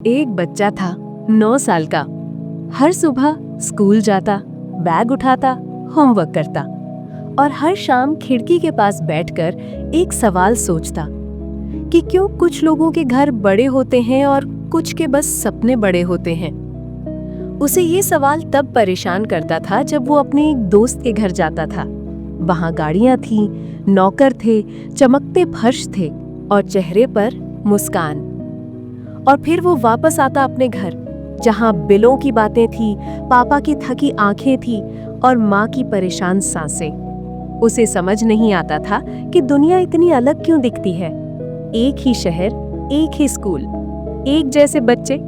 एक बच्चा था 9 साल का। हर सुबह स्कूल जाता, बैग उठाता, होमवर्क करता और हर शाम खिड़की के पास बैठकर एक सवाल सोचता कि क्यों कुछ लोगों के घर बड़े होते हैं और कुछ के बस सपने बड़े होते हैं। उसे ये सवाल तब परेशान करता था जब वो अपने एक दोस्त के घर जाता था। वहां गाड़ियां थीं, नौकर थे, चमकते फर्श थे और चेहरे पर मुस्कान। और फिर वो वापस आता अपने घर, जहां बिलों की बातें थी, पापा की थकी आंखें थी और माँ की परेशान सांसें। उसे समझ नहीं आता था कि दुनिया इतनी अलग क्यों दिखती है। एक ही शहर, एक ही स्कूल, एक जैसे बच्चे,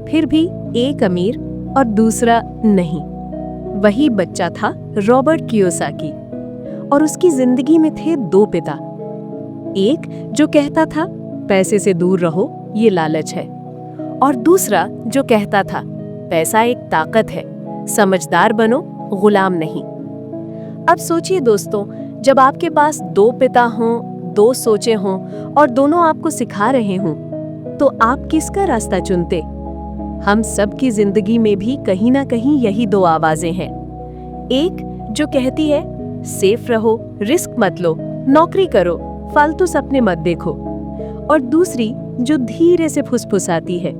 फिर भी एक अमीर और दूसरा नहीं। वही बच्चा था रॉबर्ट कियोसाकी और उसकी जिंदगी में थे दो पिता। एक जो कहता था पैसे से दूर रहो, ये लालच है, और दूसरा जो कहता था पैसा एक ताकत है, समझदार बनो, गुलाम नहीं। अब सोचिए दोस्तों, जब आपके पास दो पिता हों, दो सोचें हों और दोनों आपको सिखा रहे हों, तो आप किसका रास्ता चुनते? हम सब की जिंदगी में भी कहीं ना कहीं यही दो आवाजें हैं। एक जो कहती है सेफ रहो, रिस्क मत लो, नौकरी करो, फालतू सपने मत देखो, और दूसरी जो धीरे से फुसफुसाती है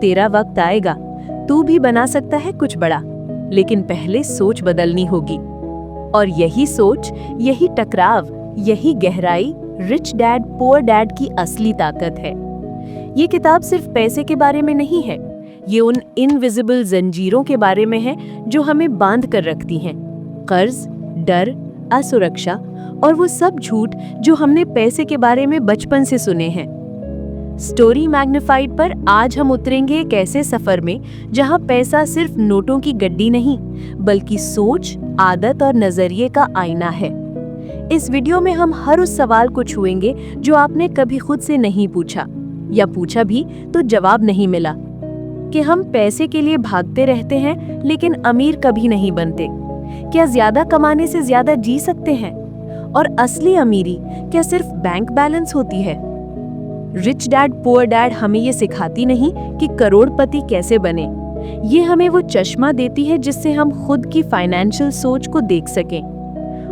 तेरा वक्त आएगा, तू भी बना सकता है कुछ बड़ा, लेकिन पहले सोच बदलनी होगी। और यही सोच, यही टकराव, यही गहराई रिच डैड पुअर डैड की असली ताकत है। ये किताब सिर्फ पैसे के बारे में नहीं है, ये उन इनविजिबल जंजीरों के बारे में है जो हमें बांध कर रखती हैं। कर्ज, डर, असुरक्षा और वो सब झूठ जो हमने पैसे के बारे में बचपन से सुने हैं। स्टोरी मैग्नीफाइड पर आज हम उतरेंगे एक ऐसे सफर में जहां पैसा सिर्फ नोटों की गड्डी नहीं, बल्कि सोच, आदत और नजरिए का आईना है। इस वीडियो में हम हर उस सवाल को छुएंगे जो आपने कभी खुद से नहीं पूछा, या पूछा भी तो जवाब नहीं मिला। कि हम पैसे के लिए भागते रहते हैं लेकिन अमीर कभी नहीं बनते। क्या ज्यादा कमाने से ज्यादा जी सकते हैं? और असली अमीरी क्या सिर्फ बैंक बैलेंस होती है? रिच डैड पुअर डैड हमें ये सिखाती नहीं कि करोड़पति कैसे बने। ये हमें वो चश्मा देती है जिससे हम खुद की फाइनेंशियल सोच को देख सकें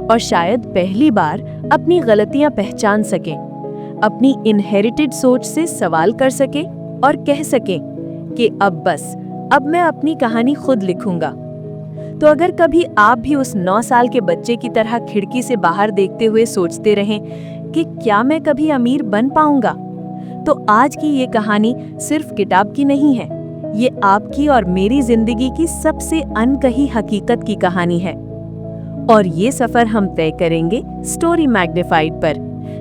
और शायद पहली बार अपनी गलतियां पहचान सकें, अपनी इनहेरिटेड सोच से सवाल कर सकें और कह सकें कि अब बस, अब मैं अपनी कहानी खुद लिखूंगा। तो अगर कभी आप भी उस 9 साल के बच्चे की तरह खिड़की से बाहर देखते हुए सोचते रहें कि क्या मैं कभी अमीर बन पाऊंगा, तो आज की ये कहानी सिर्फ किताब की नहीं है, ये आपकी और मेरी जिंदगी की सबसे अनकही हकीकत की कहानी है। और ये सफर हम तय करेंगे स्टोरी मैग्नीफाइड पर,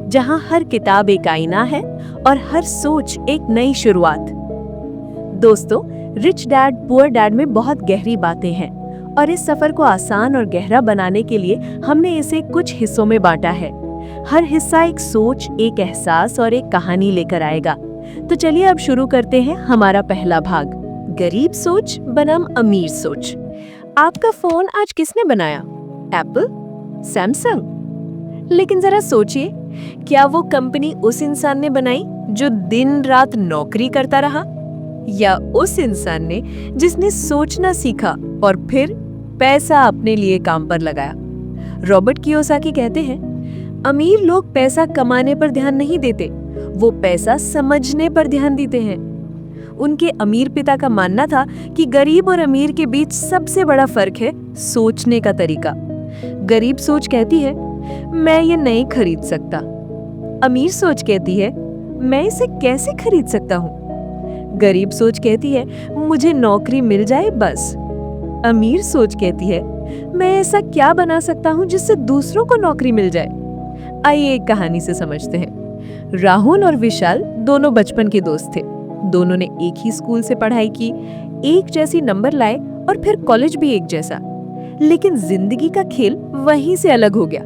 जहां हर किताब एक आईना है और हर सोच एक नई शुरुआत। दोस्तों, रिच डैड पुअर डैड में बहुत गहरी बातें हैं और इस सफर को आसान और गहरा बनाने के लिए हमने इसे कुछ हिस्सों में बांटा है। हर हिस्सा एक सोच, एक एहसास और एक कहानी लेकर आएगा। तो चलिए अब शुरू करते हैं हमारा पहला भाग, गरीब सोच बनाम अमीर सोच। आपका फोन आज किसने बनाया? एप्पल? सैमसंग? लेकिन जरा सोचिए, क्या वो कंपनी उस इंसान ने बनाई जो दिन रात नौकरी करता रहा, या उस इंसान ने जिसने सोचना सीखा और फिर पैसा अपने लिए काम पर लगाया? रॉबर्ट कियोसाकी कहते हैं, अमीर लोग पैसा कमाने पर ध्यान नहीं देते, वो पैसा समझने पर ध्यान देते हैं। उनके अमीर पिता का मानना था कि गरीब और अमीर के बीच सबसे बड़ा फर्क है सोचने का तरीका। गरीब सोच कहती है मैं ये नहीं खरीद सकता, अमीर सोच कहती है मैं इसे कैसे खरीद सकता हूँ। गरीब सोच कहती है मुझे नौकरी मिल जाए बस, अमीर सोच कहती है मैं ऐसा क्या बना सकता हूँ जिससे दूसरों को नौकरी मिल जाए। आइए एक कहानी से समझते हैं। राहुल और विशाल दोनों बचपन के दोस्त थे। दोनों ने एक ही स्कूल से पढ़ाई की, एक जैसी नंबर लाए और फिर कॉलेज भी एक जैसा। लेकिन जिंदगी का खेल वहीं से अलग हो गया।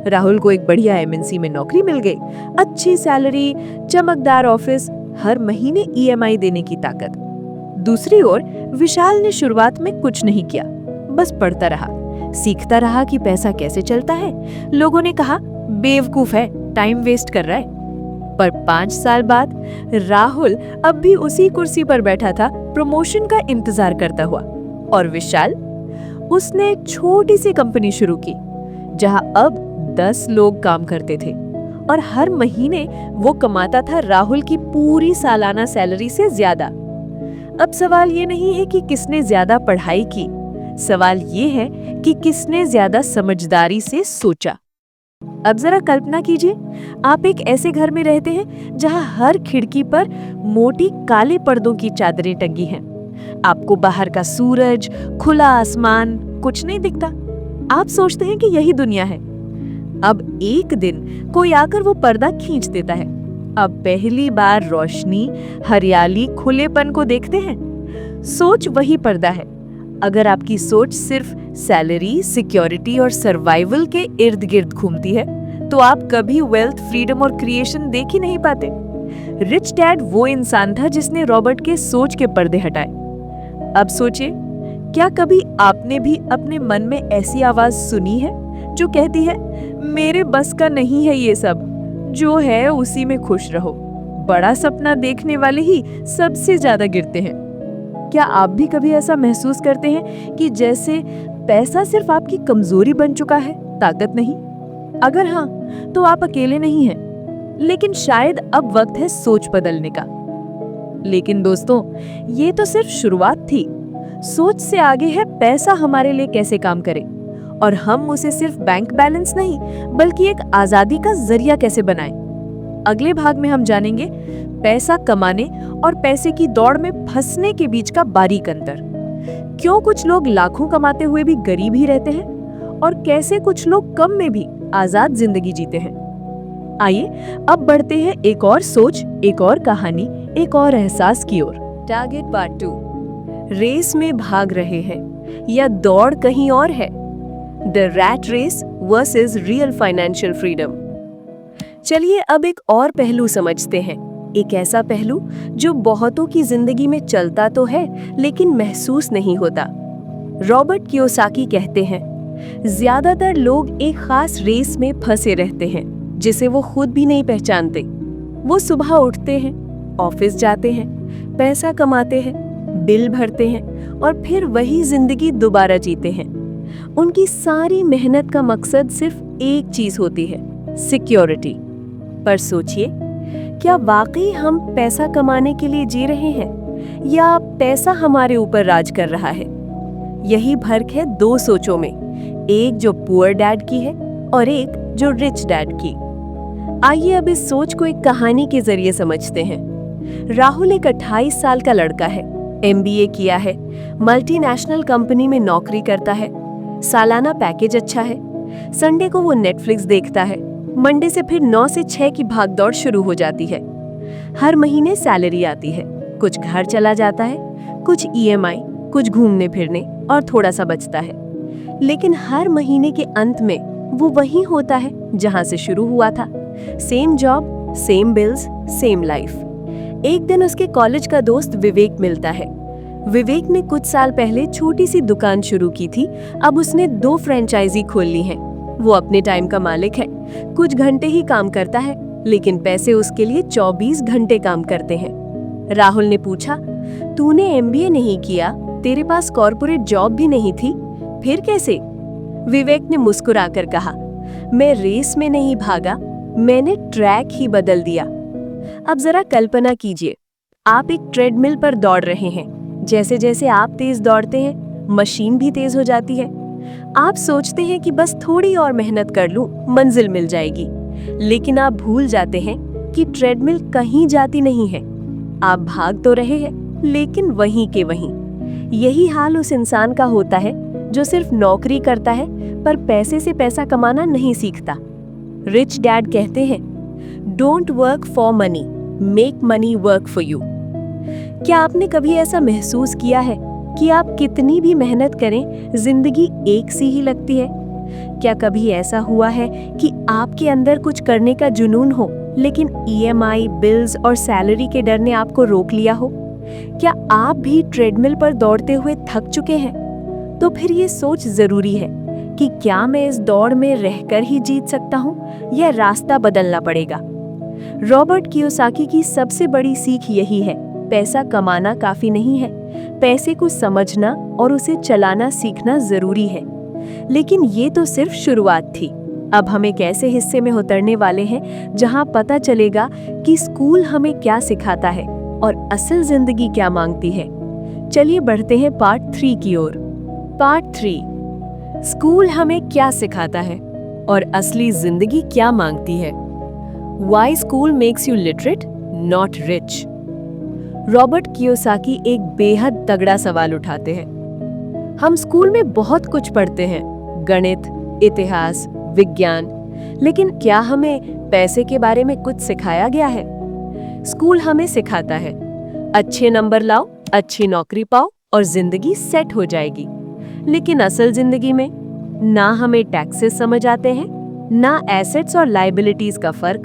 राहुल को एक बढ़िया एमएनसी में नौकरी मिल गई, अच्छी सैलरी, चमकदार ऑफिस, हर महीने ईएमआई देने की ताकत। दूसरी ओर विशाल ने शुरुआत में कुछ नहीं किया, बस पढ़ता रहा, सीखता रहा कि पैसा कैसे चलता है। लोगों ने कहा बेवकूफ है, टाइम वेस्ट कर रहा है। पर 5 साल बाद राहुल अब भी उसी कुर्सी पर बैठा था, प्रमोशन का इंतजार करता हुआ। और विशाल, उसने एक छोटी सी कंपनी शुरू की जहां अब 10 लोग काम करते थे और हर महीने वो कमाता था राहुल की पूरी सालाना सैलरी से ज्यादा। अब सवाल ये नहीं है कि किसने ज्यादा पढ़ाई की, सवाल ये है कि किसने ज्यादा समझदारी से सोचा। अब जरा कल्पना कीजिए, आप एक ऐसे घर में रहते हैं जहां हर खिड़की पर मोटी काले पर्दों की चादरें टंगी हैं। आपको बाहर का सूरज, खुला आसमान कुछ नहीं दिखता। आप सोचते हैं कि यही दुनिया है। अब एक दिन कोई आकर वो पर्दा खींच देता है। अब पहली बार रोशनी, हरियाली, खुलेपन को देखते हैं। सोच वही पर्दा है। अगर आपकी सोच सिर्फ सैलरी, सिक्योरिटी और सर्वाइवल के इर्द गिर्द घूमती है तो आप कभी वेल्थ, फ्रीडम और क्रिएशन देख ही नहीं पाते। रिच डैड वो इंसान था जिसने रॉबर्ट के सोच के पर्दे हटाए। अब सोचिए, क्या कभी आपने भी अपने मन में ऐसी आवाज सुनी है जो कहती है, मेरे बस का नहीं है ये सब, जो है उसी में खुश रहो। बड़ा सपना देखने वाले ही सबसे ज्यादा गिरते हैं। क्या आप भी कभी ऐसा महसूस करते हैं कि जैसे पैसा सिर्फ आपकी कमजोरी बन चुका है, ताकत नहीं? अगर हाँ, तो आप अकेले नहीं हैं। लेकिन शायद अब वक्त है सोच बदलने का। लेकिन दोस्तों, ये तो सिर्फ शुरुआत थी। सोच से आगे है पैसा हमारे लिए कैसे काम करे, और हम उसे सिर्फ बैंक बैलेंस नहीं बल्कि एक आजादी का जरिया कैसे बनाएं। अगले भाग में हम जानेंगे पैसा कमाने और पैसे की दौड़ में फंसने के बीच का बारीक अंतर। क्यों कुछ लोग लाखों कमाते हुए भी गरीब ही रहते हैं, और कैसे कुछ लोग कम में भी आजाद जिंदगी जीते हैं। आइए अब बढ़ते हैं एक और सोच, एक और कहानी, एक और एहसास की ओर। Target part 2। रेस में भाग रहे हैं या दौड़ कहीं और है? The rat race versus real financial freedom. चलिए अब एक और पहलू समझते हैं, एक ऐसा पहलू जो बहुतों की जिंदगी में चलता तो है लेकिन महसूस नहीं होता। रॉबर्ट कियोसाकी कहते हैं, ज्यादातर लोग एक खास रेस में फंसे रहते हैं जिसे वो खुद भी नहीं पहचानते। वो सुबह उठते हैं, ऑफिस जाते हैं, पैसा कमाते हैं, बिल भरते हैं और फिर वही जिंदगी दोबारा जीते हैं। उनकी सारी मेहनत का मकसद सिर्फ एक चीज होती है, सिक्योरिटी। पर सोचिए, क्या वाकई हम पैसा कमाने के लिए जी रहे हैं या पैसा हमारे ऊपर राज कर रहा है? यही फर्क है दो सोचों में, एक जो पुअर डैड की है और एक जो रिच डैड की। आइए अब इस सोच को एक कहानी के जरिए समझते हैं। राहुल एक 28 साल का लड़का है, MBA किया है, मल्टीनेशनल कंपनी में नौकरी करता है, सालाना पैकेज अच्छा है। संडे को वो नेटफ्लिक्स देखता है। मंडे से फिर 9 से 6 की भागदौड़ शुरू हो जाती है। हर महीने सैलरी आती है, कुछ घर चला जाता है, कुछ EMI, कुछ घूमने फिरने और थोड़ा सा बचता है। लेकिन हर महीने के अंत में वो वही होता है जहां से शुरू हुआ था। Same job, same bills, same life. एक दिन उसके कॉलेज का दोस्त विवेक मिलता है। विवेक ने कुछ साल पहले छोटी सी दुकान शुरू की थी, अब उसने 2 फ्रेंचाइजी खोल ली हैं। वो अपने टाइम का मालिक है, कुछ घंटे ही काम करता है, लेकिन पैसे उसके लिए 24 घंटे काम करते हैं। राहुल ने पूछा, तूने MBA नहीं किया, तेरे पास कॉर्पोरेट जॉब भी नहीं थी, फिर कैसे? विवेक ने मुस्कुराकर कहा, मैं रेस में नहीं भागा, मैंने ट्रैक ही बदल दिया। अब जरा कल्पना कीजिए, आप एक ट्रेडमिल पर दौड़ रहे हैं। जैसे जैसे आप तेज दौड़ते हैं, मशीन भी तेज हो जाती है। आप सोचते हैं कि बस थोड़ी और मेहनत कर लूं, मंजिल मिल जाएगी। लेकिन आप भूल जाते हैं कि ट्रेडमिल कहीं जाती नहीं है। आप भाग तो रहे हैं, लेकिन वहीं के वहीं। यही हाल उस इंसान का होता है जो सिर्फ नौकरी करता है पर पैसे से पैसा कमाना नहीं सीखता। रिच डैड कहते हैं, don't work for money, make money work for you. क्या आपने कभी ऐसा महसूस किया है कि आप कितनी भी मेहनत करें, जिंदगी एक सी ही लगती है? क्या कभी ऐसा हुआ है कि आपके अंदर कुछ करने का जुनून हो, लेकिन EMI, बिल्स और सैलरी के डर ने आपको रोक लिया हो? क्या आप भी ट्रेडमिल पर दौड़ते हुए थक चुके हैं? तो फिर ये सोच जरूरी है कि क्या मैं इस दौड़ में रहकर ही जीत सकता हूँ या रास्ता बदलना पड़ेगा। रॉबर्ट कियोसाकी की सबसे बड़ी सीख यही है, पैसा कमाना काफी नहीं है, पैसे को समझना और उसे चलाना सीखना जरूरी है। लेकिन ये तो सिर्फ शुरुआत थी। अब हम एक ऐसे हिस्से में उतरने वाले हैं जहां पता चलेगा कि स्कूल हमें क्या सिखाता है और असल जिंदगी क्या मांगती है। चलिए बढ़ते हैं पार्ट 3 की ओर। पार्ट 3, स्कूल हमें क्या सिखाता है और असली जिंदगी क्या मांगती है। Why school makes you literate, not rich? Robert Kiyosaki एक बेहद तगड़ा सवाल उठाते हैं। हम स्कूल में बहुत कुछ पढ़ते हैं, गणित, इतिहास, विज्ञान, लेकिन क्या हमें पैसे के बारे में कुछ सिखाया गया है? स्कूल हमें सिखाता है, अच्छे नंबर लाओ, अच्छी नौकरी पाओ और जिंदगी सेट हो जाएगी। लेकिन असल जिंदगी में ना हमें टैक्सेस समझ आते हैं, ना एसेट्स और लायबिलिटीज का फर्क,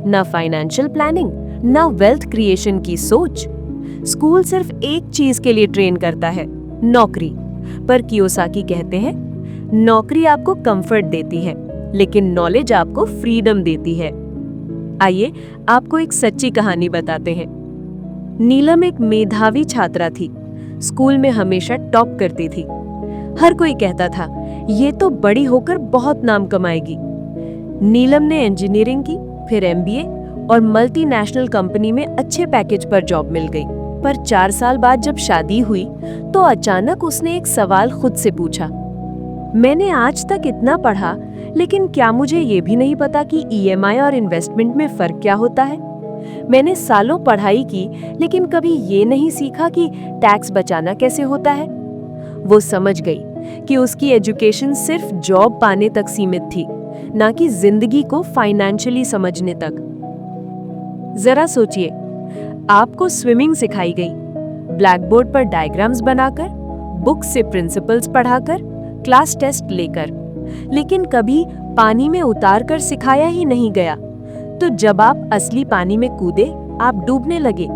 ना फाइनेंशियल प्लानिंग, ना वेल्थ क्रिएशन की सोच। स्कूल सिर्फ एक चीज के लिए ट्रेन करता है, नौकरी। पर कियोसाकी कहते हैं, नौकरी आपको कंफर्ट देती है, लेकिन नॉलेज आपको फ्रीडम देती है। आइए आपको एक सच्ची कहानी बताते हैं। नीलम एक मेधावी छात्रा थी, स्कूल में हमेशा टॉप करती थी। हर कोई कहता था, ये तो बड़ी होकर बहुत नाम कमाएगी। नीलम ने इंजीनियरिंग की, फिर एमबीए और मल्टीनेशनल कंपनी में अच्छे पैकेज पर जॉब मिल गई। पर 4 साल बाद जब शादी हुई तो अचानक उसने एक सवाल खुद से पूछा, मैंने आज तक इतना पढ़ा, लेकिन क्या मुझे ये भी नहीं पता कि ईएमआई और इन्वेस्टमेंट में फर्क क्या होता है? मैंने सालों पढ़ाई की, लेकिन कभी ये नहीं सीखा कि टैक्स बचाना कैसे होता है। वो समझ गई कि उसकी एजुकेशन सिर्फ जॉब पाने तक सीमित थी, ना कि जिंदगी को फाइनेंशियली समझने तक। जरा सोचिए, आपको स्विमिंग सिखाई गई, ब्लैक बोर्ड पर डायग्राम्स बनाकर, बुक से प्रिंसिपल्स पढ़ाकर, क्लास टेस्ट लेकर, लेकिन कभी पानी में उतार कर सिखाया ही नहीं गया। तो जब आप असली पानी में कूदे, आप डूबने लगे,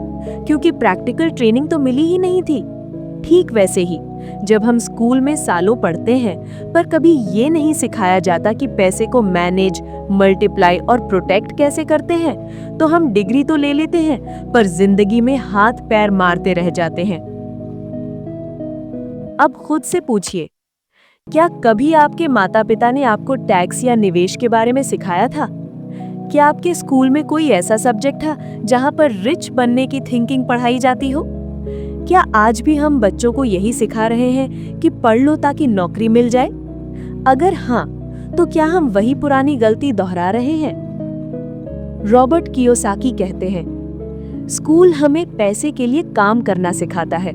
क्योंकि प्रैक्टिकल ट्रेनिंग तो मिली ही नहीं थी। ठीक वैसे ही जब हम स्कूल में सालों पढ़ते हैं, पर कभी ये नहीं सिखाया जाता कि पैसे को मैनेज, मल्टीप्लाई और प्रोटेक्ट कैसे करते हैं, तो हम डिग्री तो ले लेते हैं, पर जिंदगी में हाथ पैर मारते रह जाते हैं। अब खुद से पूछिए, क्या कभी आपके माता पिता ने आपको टैक्स या निवेश के बारे में सिखाया था? क्या आपके स्कूल में कोई ऐसा सब्जेक्ट था जहां पर रिच बनने की थिंकिंग पढ़ाई जाती हो? क्या आज भी हम बच्चों को यही सिखा रहे हैं कि पढ़ लो ताकि नौकरी मिल जाए? अगर हाँ, तो क्या हम वही पुरानी गलती दोहरा रहे हैं? रॉबर्ट कियोसाकी कहते हैं, स्कूल हमें पैसे के लिए काम करना सिखाता है,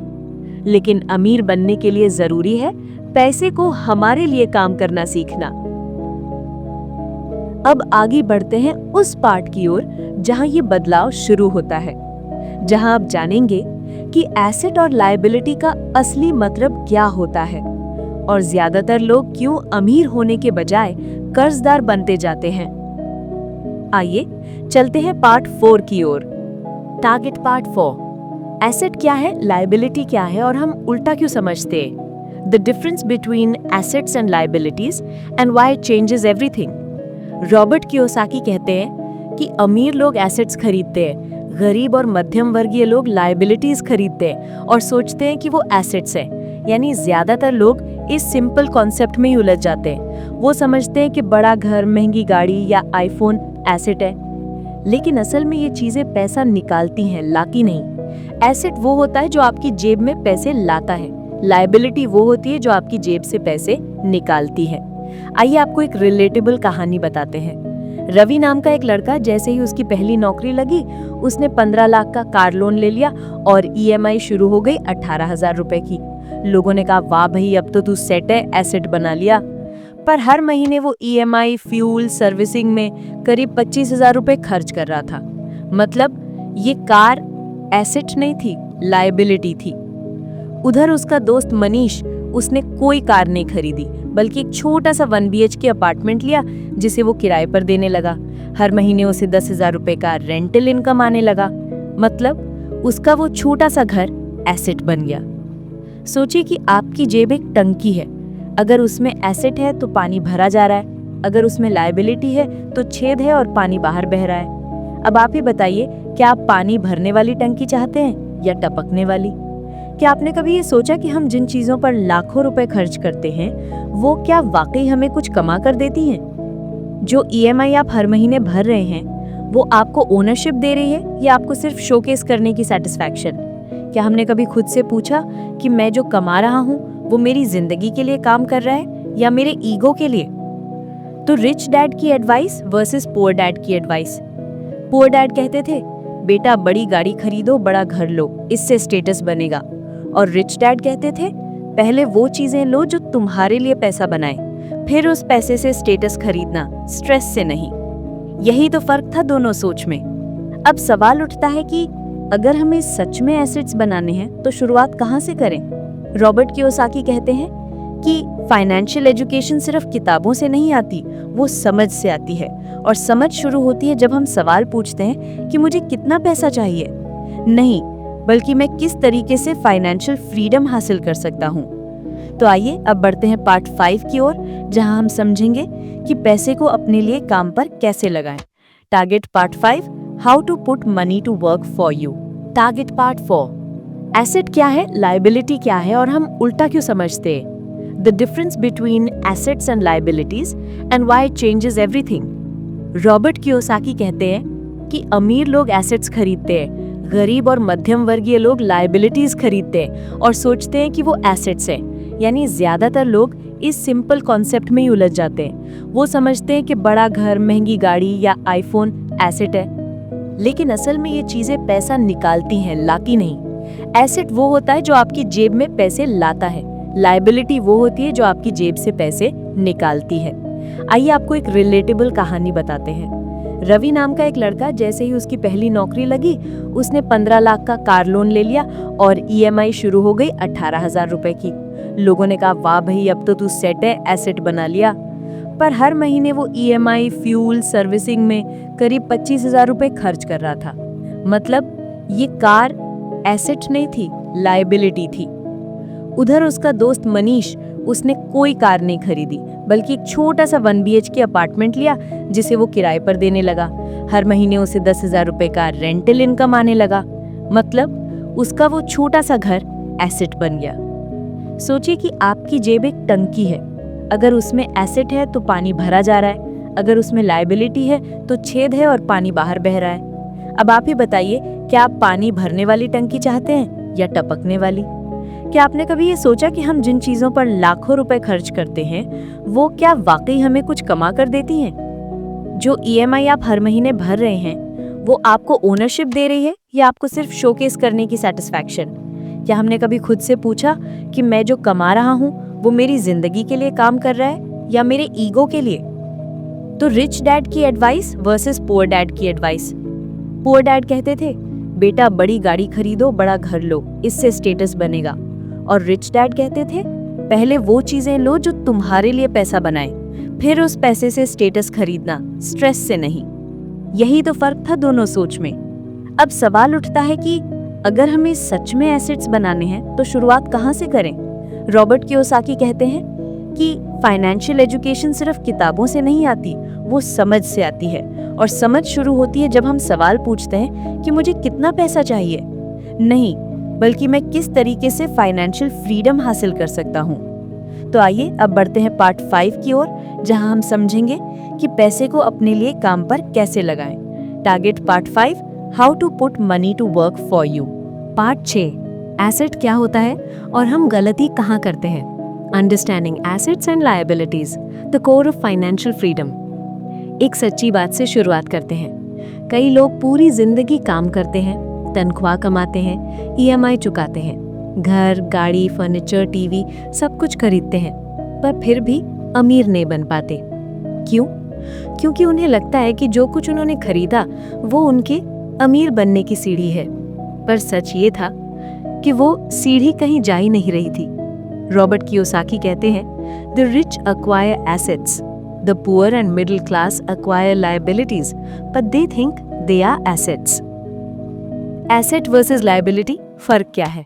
लेकिन अमीर बनने के लिए जरूरी है पैसे को हमारे लिए काम करना सीखना। अब आगे बढ़ते हैं उस पार्ट की ओर जहां ये बदलाव शुरू होता है, जहां आप जानेंगे कि एसेट और लायबिलिटी का असली मतलब क्या होता है और ज्यादातर लोग क्यों अमीर होने के बजाय कर्जदार बनते जाते हैं। आइए चलते हैं पार्ट 4 की ओर। टारगेट पार्ट 4, एसेट क्या है, लायबिलिटी क्या है और हम उल्टा क्यों समझते हैं। The difference between assets and liabilities and why it changes everything. Robert Kiyosaki कहते हैं कि अमीर लोग एसेट्स खरीदते हैं, गरीब और मध्यम वर्गीय लोग लायबिलिटीज खरीदते हैं और सोचते हैं कि वो एसेट्स हैं। यानी ज्यादातर लोग इस सिंपल कॉन्सेप्ट में ही उलझ जाते हैं। वो समझते हैं कि बड़ा घर, महंगी गाड़ी या आईफोन एसेट है, लेकिन असल में ये चीजें पैसा निकालती हैं, लाती नहीं। एसेट वो होता है जो आपकी जेब में पैसे लाता है, लायबिलिटी वो होती है जो आपकी जेब से पैसे निकालती है। आइए आपको एक रिलेटेबल कहानी बताते हैं। रवि नाम का एक लड़का, जैसे ही उसकी पहली नौकरी लगी, उसने 15 लाख का कार लोन ले लिया और ईएमआई शुरू हो गई 18,000 रुपए की। लोगों ने कहा, वाह भाई, अब तो तू सेट है, एसेट बना लिया। पर हर महीने वो ईएमआई, फ्यूल, सर्विसिंग में करीब 25,000 रुपए खर्च कर रहा था। मतलब ये कार एसेट नहीं थी, लायबिलिटी थी। उधर उसका दोस्त मनीष, उसने कोई कार नहीं खरीदी, बल्कि एक छोटा सा 1 BHK अपार्टमेंट लिया, जिसे वो किराए पर देने लगा। हर महीने उसे 10,000 रुपए का रेंटल इनकम आने लगा। मतलब उसका वो छोटा सा घर एसेट बन गया। सोचिए कि आपकी जेब एक टंकी है, अगर उसमें एसेट है तो पानी भरा जा रहा है, अगर उसमें लायबिलिटी है तो छेद है और पानी बाहर बह रहा है। अब आप ही बताइए, क्या आप पानी भरने वाली टंकी चाहते हैं या टपकने वाली? क्या आपने कभी ये सोचा कि हम जिन चीजों पर लाखों रुपए खर्च करते हैं वो क्या वाकई हमें कुछ कमा कर देती हैं? जो ईएमआई आप हर महीने भर रहे हैं वो आपको ओनरशिप दे रही है या आपको सिर्फ शोकेस करने की सेटिस्फैक्शन? क्या हमने कभी खुद से पूछा कि मैं जो कमा रहा हूँ वो मेरी जिंदगी के लिए काम कर रहा है या मेरे ईगो के लिए? तो रिच डैड की एडवाइस वर्सेस पुअर डैड की एडवाइस। पुअर डैड कहते थे, बेटा बड़ी गाड़ी खरीदो, बड़ा घर लो, इससे स्टेटस बनेगा। और रिच डैड कहते थे, पहले वो चीजें लो जो तुम्हारे लिए पैसा बनाए, फिर उस पैसे से स्टेटस खरीदना, स्ट्रेस से नहीं। यही तो फर्क था दोनों सोच में। अब सवाल उठता है कि अगर हमें सच में एसेट्स बनाने हैं तो शुरुआत कहाँ से करें? रॉबर्ट कियोसाकी कहते हैं कि फाइनेंशियल एजुकेशन सिर्फ किताबों से नहीं आती, वो समझ से आती है। और समझ शुरू होती है जब हम सवाल पूछते हैं कि मुझे कितना पैसा चाहिए, नहीं बल्कि मैं किस तरीके से फाइनेंशियल फ्रीडम हासिल कर सकता हूँ। तो आइए अब बढ़ते हैं पार्ट 5 की ओर, जहां हम समझेंगे कि पैसे को अपने लिए काम पर कैसे लगाएं। Target part 5, how to put money to work for you. Target part 4, asset क्या है, लायबिलिटी क्या है और हम उल्टा क्यों समझते हैं। The difference between assets and liabilities and why it changes everything. Robert Kiyosaki कहते हैं कि अमीर लोग एसेट्स खरीदते हैं, गरीब और मध्यम वर्गीय लोग लायबिलिटीज खरीदते हैं और सोचते हैं कि वो एसेट्स हैं। यानी ज्यादातर लोग इस सिंपल कॉन्सेप्ट में ही उलझ जाते हैं। वो समझते हैं कि बड़ा घर, महंगी गाड़ी या आईफोन एसेट है, लेकिन असल में ये चीजें पैसा निकालती हैं, लाती नहीं। एसेट वो होता है जो आपकी जेब में पैसे लाता है, लायबिलिटी वो होती है जो आपकी जेब से पैसे निकालती है। आइए आपको एक रिलेटेबल कहानी बताते हैं। रवि नाम का एक लड़का, जैसे ही उसकी पहली नौकरी लगी उसने 15 लाख का कार लोन ले लिया और ईएमआई शुरू हो गई 18,000 रुपए की। लोगों ने कहा, वाह भाई अब तो तू सेट है, एसेट बना लिया। पर हर महीने वो ईएमआई, फ्यूल, सर्विसिंग में करीब 25,000 रुपए खर्च कर रहा था। मतलब ये कार एसेट नहीं थी, लायबिलिटी थी। उधर उसका दोस्त मनीष, उसने कोई कार नहीं खरीदी बल्कि एक छोटा सा 1 BHK अपार्टमेंट लिया जिसे वो किराए पर देने लगा। हर महीने उसे 10,000 रुपए का रेंटल इनकम आने लगा। मतलब उसका वो छोटा सा घर एसेट बन गया। सोचिए कि आपकी जेब एक टंकी है, अगर उसमें एसेट है तो पानी भरा जा रहा है, अगर उसमें लायबिलिटी है तो छेद है और पानी बाहर बह रहा है। अब आप ही बताइए, क्या आप पानी भरने वाली टंकी चाहते हैं या टपकने वाली? क्या आपने कभी ये सोचा कि हम जिन चीजों पर लाखों रुपए खर्च करते हैं वो क्या वाकई हमें कुछ कमा कर देती हैं? जो ईएमआई आप हर महीने भर रहे हैं वो आपको ओनरशिप दे रही है या आपको सिर्फ शोकेस करने की सेटिस्फैक्शन? क्या हमने कभी खुद से पूछा कि मैं जो कमा रहा हूँ वो मेरी जिंदगी के लिए काम कर रहा है या मेरे ईगो के लिए? तो रिच डैड की एडवाइस वर्सेस पुअर डैड की एडवाइस। पुअर डैड कहते थे, बेटा बड़ी गाड़ी खरीदो, बड़ा घर लो, इससे स्टेटस बनेगा। और रिच डैड कहते थे, पहले वो चीजें लो जो तुम्हारे लिए पैसा बनाए, फिर उस पैसे से स्टेटस खरीदना, स्ट्रेस से नहीं। यही तो फर्क था दोनों सोच में। अब सवाल उठता है कि अगर हमें सच में एसेट्स बनाने हैं तो शुरुआत कहाँ से करें? रॉबर्ट कियोसाकी कहते हैं कि फाइनेंशियल एजुकेशन सिर्फ किताबों से नहीं आती, वो समझ से आती है। और समझ शुरू होती है जब हम सवाल पूछते हैं कि मुझे कितना पैसा चाहिए, नहीं बल्कि मैं किस तरीके से फाइनेंशियल फ्रीडम हासिल कर सकता हूँ। तो आइए अब बढ़ते हैं पार्ट 5 की ओर, जहां हम समझेंगे कि पैसे को अपने लिए काम पर कैसे लगाएं। Target part 5, how to put money to work for you. Part 6, asset क्या होता है और हम गलती कहाँ करते हैं। Understanding assets and liabilities, the core of financial freedom. एक सच्ची बात से शुरुआत करते हैं। कई लोग पूरी जिंदगी काम करते हैं, तनख्वाह कमाते हैं, ईएमआई चुकाते हैं, घर, गाड़ी, फर्नीचर, टीवी सब कुछ खरीदते हैं, पर फिर भी अमीर नहीं बन पाते। क्यों? क्योंकि उन्हें लगता है कि जो कुछ उन्होंने खरीदा वो उनके अमीर बनने की सीढ़ी है। पर सच ये था कि वो सीढ़ी कहीं जा ही नहीं रही थी। रॉबर्ट कियोसाकी कहते हैं, the rich acquire assets, the poor and middle class acquire liabilities, but they think they are assets. Asset versus liability, फर्क क्या है?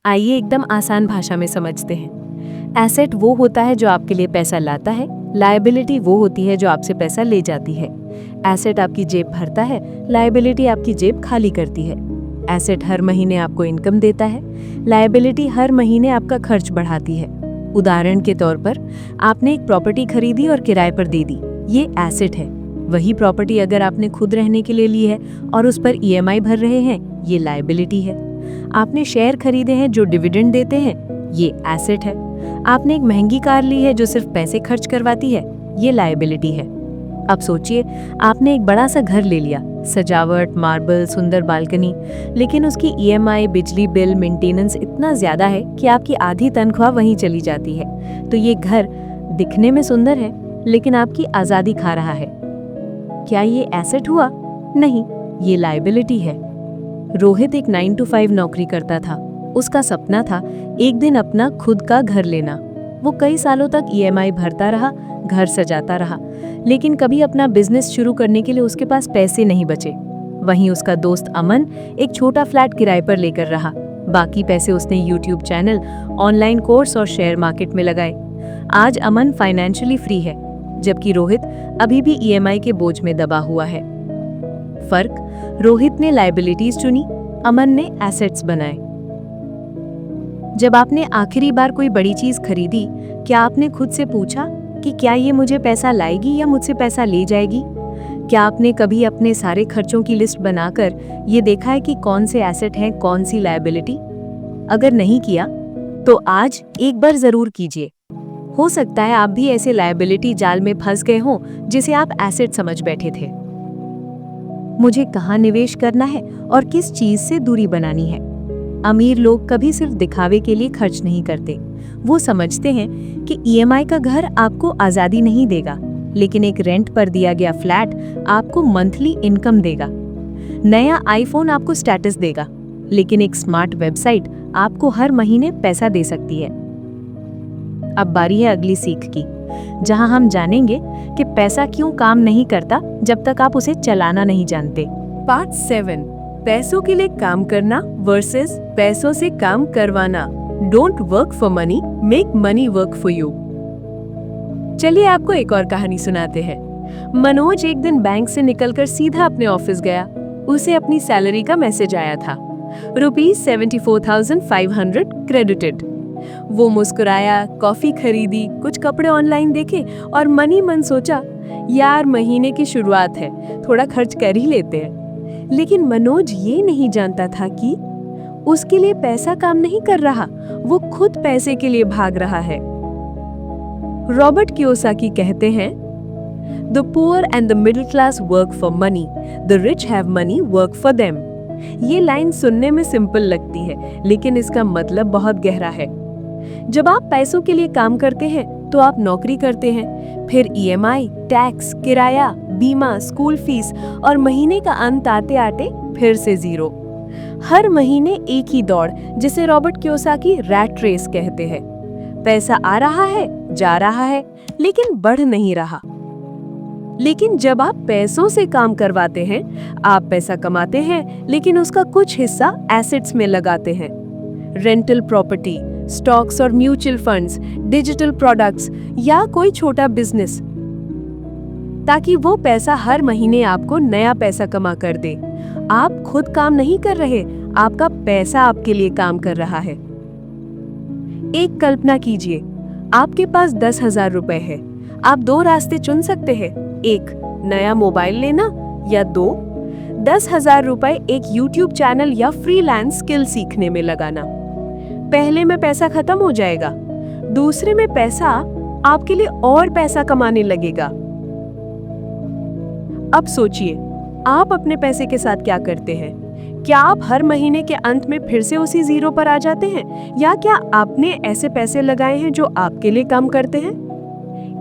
आइए एकदम आसान भाषा में समझते हैं। एसेट वो होता है जो आपके लिए पैसा लाता है, लायबिलिटी वो होती है जो आपसे पैसा ले जाती है। एसेट आपकी जेब भरता है, लायबिलिटी आपकी जेब खाली करती है। एसेट हर महीने आपको इनकम देता है, लायबिलिटी हर महीने आपका खर्च बढ़ाती है। उदाहरण के तौर पर आपने एक प्रॉपर्टी खरीदी और किराए पर दे दी, ये एसेट है। वही प्रॉपर्टी अगर आपने खुद रहने के लिए ली है और उस पर ईएमआई भर रहे हैं, ये लायबिलिटी है। आपने शेयर खरीदे हैं जो डिविडेंड देते हैं, ये एसेट है। आपने एक महंगी कार ली है जो सिर्फ पैसे खर्च करवाती है, ये लायबिलिटी है। अब सोचिए, आपने एक बड़ा सा घर ले लिया, सजावट, मार्बल, सुंदर बालकनी, लेकिन उसकी ईएमआई, बिजली बिल, मेंटेनेंस इतना ज्यादा है कि आपकी आधी तनख्वाह वहीं चली जाती है। तो ये घर दिखने में सुंदर है, लेकिन आपकी आजादी खा रहा है। क्या ये एसेट हुआ? नहीं, ये लायबिलिटी है। रोहित एक 9 to 5 नौकरी करता था। उसका सपना था एक दिन अपना खुद का घर लेना। वो कई सालों तक ईएमआई भरता रहा, घर सजाता रहा, लेकिन कभी अपना बिजनेस शुरू करने के लिए उसके पास पैसे नहीं बचे। वहीं उसका दोस्त अमन एक छोटा फ्लैट किराए पर लेकर रहा। बाकी पैसे उसने यूट्यूब चैनल, ऑनलाइन कोर्स और शेयर मार्केट में लगाए। आज अमन फाइनेंशियली फ्री है, जबकि रोहित अभी भी ईएमआई के बोझ में दबा हुआ है। फर्क, रोहित ने लायबिलिटीज चुनी, अमन ने एसेट्स बनाए। जब आपने आखिरी बार कोई बड़ी चीज खरीदी, क्या आपने खुद से पूछा कि क्या ये मुझे पैसा लाएगी या मुझसे पैसा ले जाएगी? क्या आपने कभी अपने सारे खर्चों की लिस्ट बनाकर ये देखा है कि कौन से एसेट हैं, कौन सी लायबिलिटी? अगर नहीं किया तो आज एक बार जरूर कीजिए। हो सकता है आप भी ऐसे लायबिलिटी जाल में फंस गए हों जिसे आप एसेट समझ बैठे थे। मुझे कहाँ निवेश करना है और किस चीज से दूरी बनानी है? अमीर लोग कभी सिर्फ दिखावे के लिए खर्च नहीं करते। वो समझते हैं कि ईएमआई का घर आपको आजादी नहीं देगा, लेकिन एक रेंट पर दिया गया फ्लैट आपको मंथली इनकम देगा। नया आईफोन आपको स्टेटस देगा, लेकिन एक स्मार्ट वेबसाइट आपको हर महीने पैसा दे सकती है। अब बारी है अगली सीख की, जहां हम जानेंगे कि पैसा क्यों काम नहीं करता जब तक आप उसे चलाना नहीं जानते। पार्ट 7, पैसों के लिए काम करना वर्सेस पैसों से काम करवाना। Don't work for money, make money work for you. चलिए आपको एक और कहानी सुनाते हैं। मनोज एक दिन बैंक से निकलकर सीधा अपने ऑफिस गया। उसे अपनी सैलरी का मैसेज आया था, ₹74,500 क्रेडिटेड। वो मुस्कुराया, कॉफी खरीदी, कुछ कपड़े ऑनलाइन देखे और मन ही मन सोचा, यार महीने की शुरुआत है, थोड़ा खर्च कर ही लेते हैं। लेकिन मनोज ये नहीं जानता था कि उसके लिए पैसा काम नहीं कर रहा, वो खुद पैसे के लिए भाग रहा है। रॉबर्ट कियोसाकी कहते हैं, The poor and the middle class work for money, the rich have money work for them। ये लाइन सुनने में सिंपल लगती है, लेकिन इसका मतलब बहुत गहरा है। जब आप पैसों के लिए काम करते हैं तो आप नौकरी करते हैं, फिर ईएमआई, टैक्स, किराया, बीमा, स्कूल फीस और महीने का अंत आते आते फिर से जीरो। हर महीने एक ही दौड़, जिसे रॉबर्ट कियोसाकी रैट रेस कहते हैं। पैसा आ रहा है, जा रहा है, लेकिन बढ़ नहीं रहा। लेकिन जब आप पैसों से काम करवाते हैं, आप पैसा कमाते हैं, लेकिन उसका कुछ हिस्सा एसेट्स में लगाते हैं। रेंटल प्रॉपर्टी, स्टॉक्स और म्यूचुअल फंड्स, डिजिटल प्रोडक्ट्स या कोई छोटा बिजनेस, ताकि वो पैसा हर महीने आपको नया पैसा कमा कर दे। आप खुद काम नहीं कर रहे, आपका पैसा आपके लिए काम कर रहा है। एक कल्पना कीजिए, आपके पास 10,000 रुपए है। आप दो रास्ते चुन सकते हैं, एक नया मोबाइल लेना या दो 10,000 रुपए एक यूट्यूब चैनल या फ्रीलांस स्किल सीखने में लगाना। पहले में पैसा खत्म हो जाएगा, दूसरे में पैसा आपके लिए और पैसा कमाने लगेगा। अब सोचिए, आप अपने पैसे के साथ क्या करते हैं? क्या आप हर महीने के अंत में फिर से उसी जीरो पर आ जाते हैं, या क्या आपने ऐसे पैसे लगाए हैं जो आपके लिए काम करते हैं?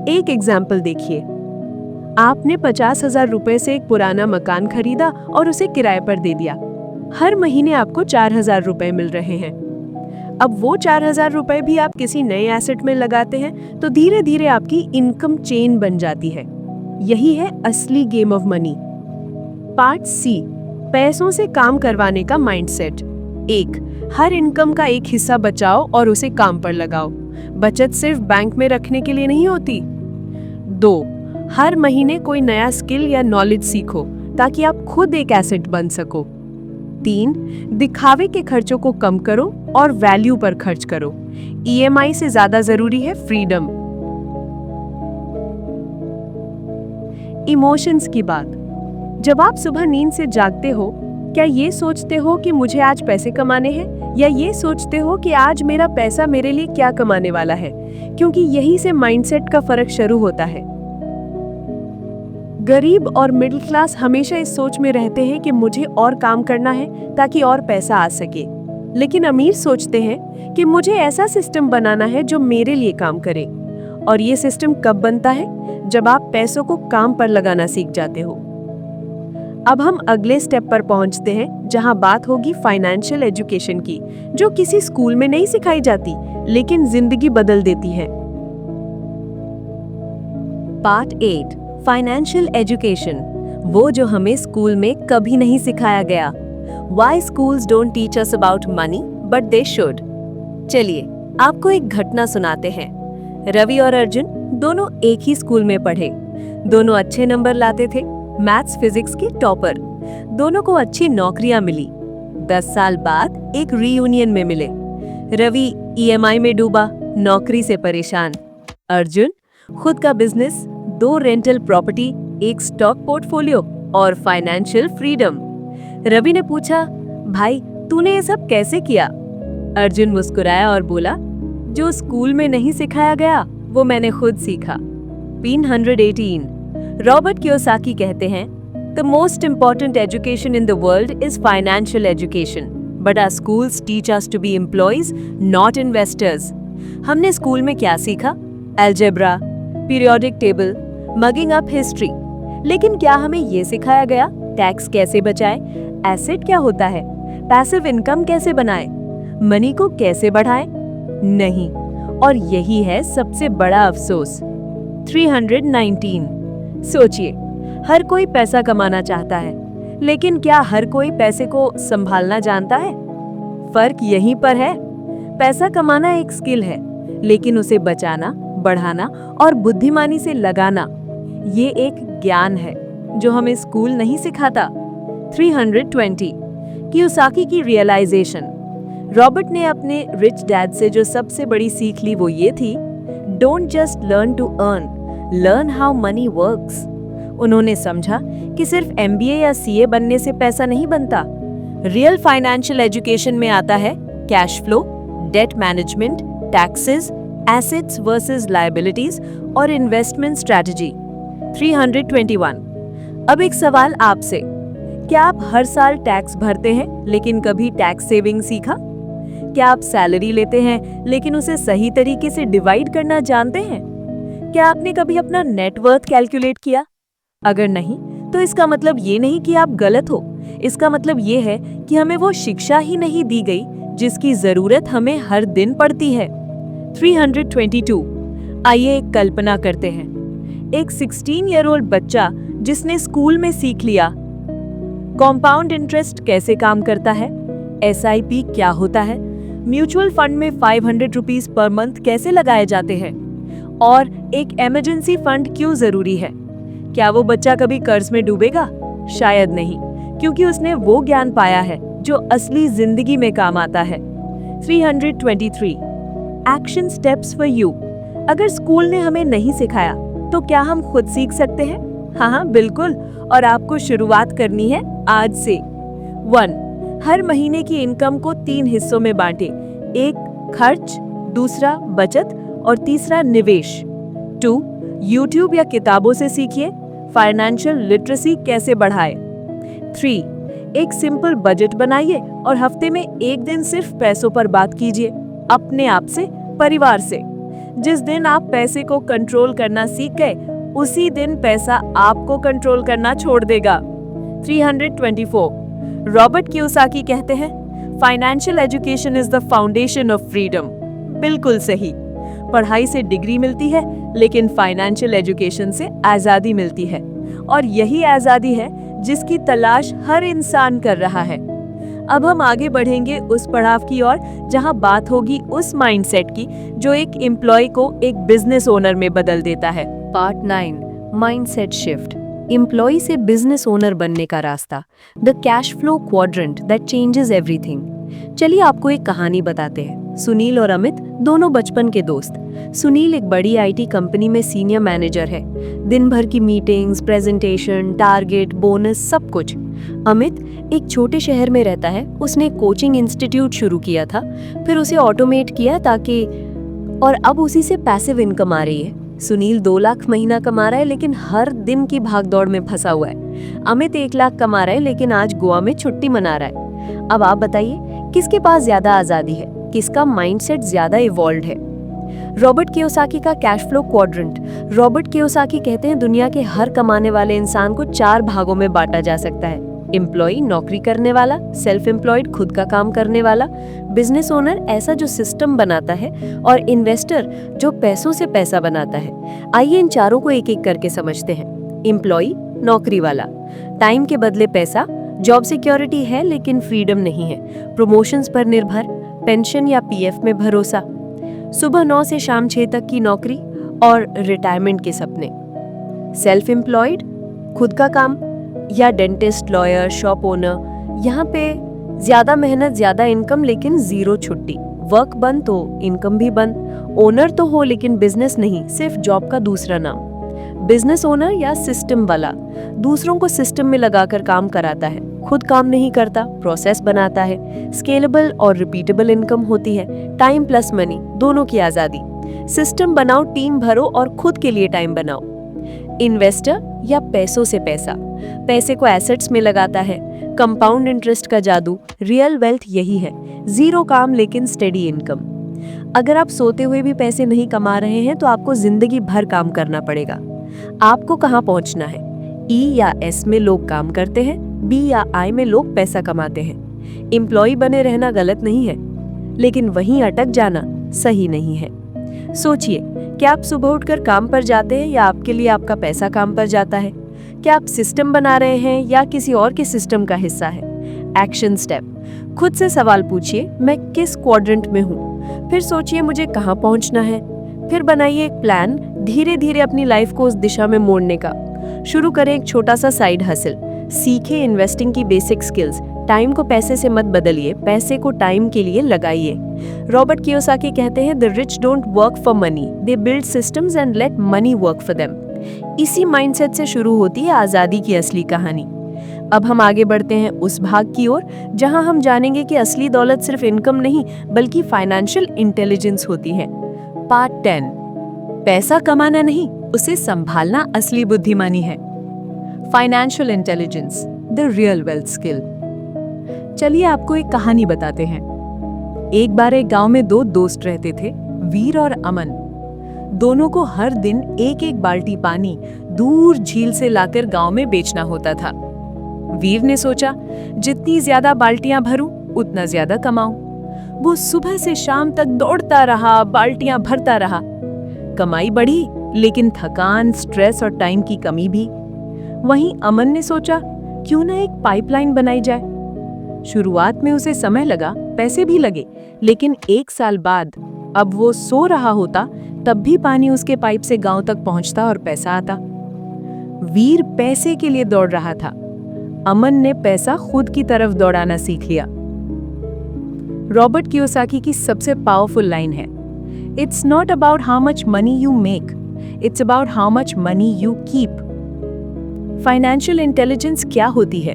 एक एग्जाम्पल देखिए, आपने 50,000 रुपए से एक पुराना मकान खरीदा और उसे किराए पर दे दिया। हर महीने आपको 4,000 रुपए मिल रहे हैं। अब वो 4,000 रुपए भी आप किसी नए एसेट में लगाते हैं तो धीरे धीरे आपकी इनकम चेन बन जाती है। यही है असली game of money. Part C, पैसों से काम करवाने का माइंडसेट। 1, हर इनकम का एक हिस्सा बचाओ और उसे काम पर लगाओ। बचत सिर्फ बैंक में रखने के लिए नहीं होती। 2, हर महीने कोई नया स्किल या नॉलेज सीखो ताकि आप खुद एक एसेट बन सको। 3. दिखावे के खर्चों को कम करो और वैल्यू पर खर्च करो। ईएमआई से ज्यादा जरूरी है फ्रीडम। इमोशंस की बात। जब आप सुबह नींद से जागते हो, क्या ये सोचते हो कि मुझे आज पैसे कमाने हैं, या ये सोचते हो कि आज मेरा पैसा मेरे लिए क्या कमाने वाला है? क्योंकि यहीं से माइंडसेट का फर्क शुरू होता है। गरीब और मिडिल क्लास हमेशा इस सोच में रहते हैं कि मुझे और काम करना है ताकि और पैसा आ सके। लेकिन अमीर सोचते हैं कि मुझे ऐसा सिस्टम बनाना है जो मेरे लिए काम करे। और ये सिस्टम कब बनता है? जब आप पैसों को काम पर लगाना सीख जाते हो। अब हम अगले स्टेप पर पहुंचते हैं, जहां बात होगी फाइनेंशियल एजुकेशन की, जो किसी स्कूल में नहीं सिखाई जाती लेकिन जिंदगी बदल देती है। पार्ट 8, फाइनेंशियल एजुकेशन, वो जो हमें स्कूल में कभी नहीं सिखाया गया। Why schools don't teach us about money, but they should। चलिए आपको एक घटना सुनाते हैं। रवि और अर्जुन दोनों एक ही स्कूल में पढ़े। दोनों अच्छे नंबर लाते थे, मैथ्स फिजिक्स के टॉपर। दोनों को अच्छी नौकरियां मिली। 10 साल बाद एक रीयूनियन में मिले। रवि ईएमआई में डूबा, नौकरी से परेशान। अर्जुन खुद का बिजनेस, 2 रेंटल प्रॉपर्टी, एक स्टॉक पोर्टफोलियो और फाइनेंशियल फ्रीडम। रवि ने पूछा, भाई तूने ये सब कैसे किया? अर्जुन मुस्कुराया और बोला, जो स्कूल में नहीं सिखाया गया वो मैंने खुद सीखा। 318। रॉबर्ट कियोसाकी कहते हैं, the most important education in the world is financial education, but our schools teach us to be employees, not investors. हमने स्कूल में क्या सीखा? Algebra, periodic table, mugging up history. लेकिन क्या हमें ये सिखाया गया टैक्स कैसे बचाएं, एसेट क्या होता है, पैसिव इनकम कैसे बनाएं, मनी को कैसे बढ़ाएं? नहीं। और यही है सबसे बड़ा अफसोस। 319। सोचिए, हर कोई पैसा कमाना चाहता है, लेकिन क्या हर कोई पैसे को संभालना जानता है? फर्क यहीं पर है। पैसा कमाना एक स्किल है, लेकिन उसे बचाना, बढ़ाना और बुद्धिमानी से लगाना, ये एक ज्ञान है जो हमें स्कूल नहीं सिखाता। 320। कियोसाकी की रियलाइजेशन। रॉबर्ट ने अपने रिच डैड से जो सबसे बड़ी सीख ली वो ये थी, don't just learn to earn, learn how money works. उन्होंने समझा कि सिर्फ एमबीए या सीए बनने से पैसा नहीं बनता। रियल फाइनेंशियल एजुकेशन में आता है cash flow, debt management, taxes, assets versus liabilities और इन्वेस्टमेंट स्ट्रैटेजी। 321। अब एक सवाल आपसे, क्या आप हर साल टैक्स भरते हैं लेकिन कभी टैक्स सेविंग सीखा? क्या आप सैलरी लेते हैं लेकिन उसे सही तरीके से डिवाइड करना जानते हैं? क्या आपने कभी अपना नेटवर्थ कैलकुलेट किया? अगर नहीं, तो इसका मतलब ये नहीं कि आप गलत हो। इसका मतलब ये है कि हमें वो शिक्षा ही नहीं दी गई जिसकी जरूरत हमें हर दिन पड़ती है। 322। आइए एक कल्पना करते हैं। एक 16 ईयर ओल्ड बच्चा जिसने स्कूल में सीख लिया कॉम्पाउंड इंटरेस्ट कैसे काम करता है, एसआईपी क्या होता है, म्यूचुअल फंड में 500 रुपीज पर मंथ कैसे लगाए जाते हैं, और एक इमरजेंसी फंड क्यों जरूरी है। क्या वो बच्चा कभी कर्ज में डूबेगा? शायद नहीं, क्योंकि उसने वो ज्ञान पाया है जो असली जिंदगी में काम आता है। 323। Action steps for you. अगर स्कूल ने हमें नहीं सिखाया तो क्या हम खुद सीख सकते हैं? हाँ, बिल्कुल। और आपको शुरुआत करनी है आज से। 1. हर महीने की इनकम को 3 हिस्सों में बांटे। 1 खर्च, दूसरा बचत और तीसरा निवेश। 2. यूट्यूब या किताबों से सीखिए फाइनेंशियल लिटरेसी कैसे बढ़ाए। 3. एक सिंपल बजट बनाइए और हफ्ते में एक दिन सिर्फ पैसों पर बात कीजिए, अपने आप से, परिवार से। जिस दिन आप पैसे को कंट्रोल करना सीख गए, उसी दिन पैसा आपको कंट्रोल करना छोड़ देगा। 324। रॉबर्ट कियोसाकी कहते हैं, financial education is the foundation of freedom. बिल्कुल सही। पढ़ाई से डिग्री मिलती है, लेकिन फाइनेंशियल एजुकेशन से आजादी मिलती है, और यही आजादी है जिसकी तलाश हर इंसान कर रहा है। अब हम आगे बढ़ेंगे उस पड़ाव की ओर जहां बात होगी उस माइंडसेट की जो एक एम्प्लॉय को एक बिजनेस ओनर में बदल देता है। पार्ट 9, माइंडसेट शिफ्ट, एम्प्लॉय से बिजनेस ओनर बनने का रास्ता, the cash flow quadrant that changes everything. चलिए आपको एक कहानी बताते हैं। सुनील और अमित दोनों बचपन के दोस्त। सुनील एक बड़ी आईटी कंपनी में सीनियर मैनेजर है। दिन भर की मीटिंग्स, प्रेजेंटेशन, टारगेट, बोनस, सब कुछ। अमित एक छोटे शहर में रहता है। उसने कोचिंग इंस्टीट्यूट शुरू किया था, फिर उसे ऑटोमेट किया और अब उसी से पैसिव इनकम आ रही है। सुनील 2 लाख महीना कमा रहा है, लेकिन हर दिन की भागदौड़ में फंसा हुआ है। अमित 1 लाख कमा रहा है, लेकिन आज गोवा में छुट्टी मना रहा है। अब आप बताइए, किसके पास ज्यादा आजादी है, किसका माइंडसेट ज्यादा इवॉल्व्ड है? रॉबर्ट कियोसाकी का cash flow quadrant. Robert Kiyosaki कहते हैं दुनिया के हर कमाने वाले इंसान को 4 भागों में बांटा जा सकता है। एम्प्लॉय, नौकरी करने वाला, सेल्फ एम्प्लॉयड, खुद का काम करने वाला, बिजनेस ओनर, ऐसा जो सिस्टम बनाता है, और इन्वेस्टर, जो पैसों से पैसा बनाता है। आइए इन चारों को एक एक करके समझते हैं। एम्प्लॉय, नौकरी वाला, टाइम के बदले पैसा, जॉब सिक्योरिटी है लेकिन फ्रीडम नहीं है, प्रमोशंस पर निर्भर, पेंशन या पीएफ में भरोसा, सुबह 9 से शाम 6 तक की नौकरी और रिटायरमेंट के सपने। सेल्फ एम्प्लॉयड, खुद का काम, या डेंटिस्ट, लॉयर, शॉप ओनर, यहाँ पे ज्यादा मेहनत, ज्यादा इनकम, लेकिन 0 छुट्टी। वर्क बंद तो इनकम भी बंद। ओनर तो हो लेकिन बिजनेस नहीं, सिर्फ जॉब का दूसरा नाम। बिजनेस ओनर या सिस्टम वाला, दूसरों को सिस्टम में लगाकर काम कराता है, खुद काम नहीं करता, प्रोसेस बनाता है। स्केलेबल और रिपीटेबल इनकम होती है, टाइम प्लस मनी, दोनों की आजादी। सिस्टम बनाओ, टीम भरो और खुद के लिए टाइम बनाओ। इन्वेस्टर या पैसों से पैसा, पैसे को एसेट्स में लगाता है, कंपाउंड इंटरेस्ट का जादू। रियल वेल्थ यही है, 0 काम लेकिन स्टेडी इनकम। अगर आप सोते हुए भी पैसे नहीं कमा रहे हैं तो आपको जिंदगी भर काम करना पड़ेगा। आपको कहाँ पहुंचना है? ई या एस में लोग काम करते हैं, बी या आई में लोग पैसा कमाते हैं। एम्प्लॉय बने रहना गलत नहीं है, लेकिन वहीं अटक जाना सही नहीं है। सोचिए, क्या आप सुबह उठकर काम पर जाते हैं या आपके लिए आपका पैसा काम पर जाता है? क्या आप सिस्टम बना रहे हैं या किसी और के सिस्टम का हिस्सा है? एक्शन स्टेप, खुद से सवाल पूछिए, मैं किस क्वाड्रेंट में हूँ? फिर सोचिए मुझे कहाँ पहुँचना है। फिर बनाइए एक प्लान, धीरे धीरे अपनी लाइफ को उस दिशा में मोड़ने का। शुरू करें एक छोटा सा साइड हसल, सीखे इन्वेस्टिंग की बेसिक स्किल्स। टाइम को पैसे से मत बदलिए, पैसे को टाइम के लिए लगाइए। रॉबर्ट कियोसाकी कहते हैं, the rich don't work for money, they build systems and let money work for them. इसी माइंडसेट से शुरू होती है आजादी की असली कहानी। अब हम आगे बढ़ते हैं उस भाग की ओर जहां हम जानेंगे कि असली दौलत सिर्फ इनकम नहीं बल्कि फाइनेंशियल इंटेलिजेंस होती है। पार्ट 10, पैसा कमाना नहीं, उसे संभालना असली बुद्धिमानी है। Financial intelligence, the real wealth skill. चलिए आपको एक कहानी बताते हैं। एक बार एक गांव में 2 दोस्त रहते थे, वीर और अमन। दोनों को हर दिन एक एक बाल्टी पानी दूर झील से लाकर गांव में बेचना होता था। वीर ने सोचा, जितनी ज्यादा बाल्टियां भरूं उतना ज्यादा कमाऊं। वो सुबह से शाम तक दौड़ता रहा, बाल्टियां भरता रहा। कमाई बढ़ी, लेकिन थकान, स्ट्रेस और टाइम की कमी भी। वहीं अमन ने सोचा, क्यों ना एक पाइपलाइन बनाई जाए। शुरुआत में उसे समय लगा, पैसे भी लगे, लेकिन 1 साल बाद अब वो सो रहा होता तब भी पानी उसके पाइप से गांव तक पहुंचता और पैसा आता। वीर पैसे के लिए दौड़ रहा था, अमन ने पैसा खुद की तरफ दौड़ाना सीख लिया। रॉबर्ट कियोसाकी की सबसे पावरफुल लाइन है, it's not about how much money you make, it's about how much money you keep. Financial intelligence क्या होती है?